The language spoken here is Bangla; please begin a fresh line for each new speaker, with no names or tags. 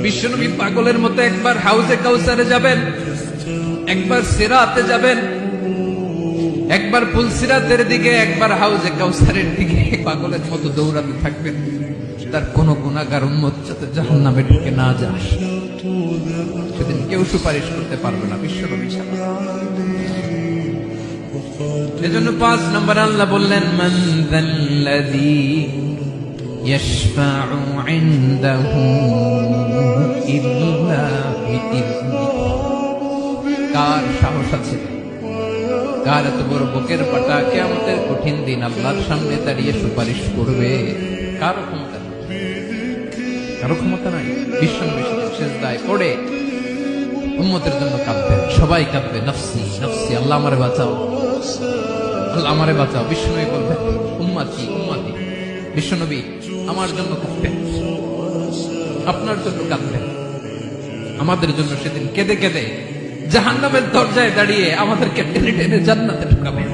বিশ্বনবী পাগলের মতো একবার হাউজে কাউসারে যাবেন, একবার সিরাতে যাবেন, একবার পুলসিরাতের দিকে, একবার হাউজে কাউসারের দিকে পাগলের মতো দৌড়াতে থাকবেন। তার কোন গুনাহগার উম্মত যাতে জাহান্নামে ঢুকে না যায়, সেদিন কেউ সুপারিশ করতে পারবে না বিশ্বনবী ছাড়া। এজন্য 5 নম্বর আল্লাহ বললেন, মান যাল্লাযী ইয়াশফাউ ইনদাহু ইল্লা বিইযনিহি। কার সাহস আছে, কার এত বড় বুকের পাটা কিয়ামতের কঠিন দিন আল্লাহর সামনে দাঁড়িয়ে সুপারিশ করবে? কারো ক্ষমতা নেই, কারো ক্ষমতা নাই। বিশ্বনবী সিজদায় পড়ে উম্মতের জন্য কাঁদবেন, সবাই কাঁদবে, নফসি নফসি, আল্লাহ আমারে বাঁচাও, আল্লাহ আমারে বাঁচাও। বিশ্বনবী বলবেন, উম্মতি উম্মতি। বিশ্বনবী আমার জন্য কাঁদবেন, আপনার জন্য কাঁদবেন, আমাদের জন্য সেদিন কেঁদে কেঁদে জাহান্নামের দরজায় দাঁড়িয়ে আমাদেরকে টেনে টেনে জান্নাতে ঢুকাবেন।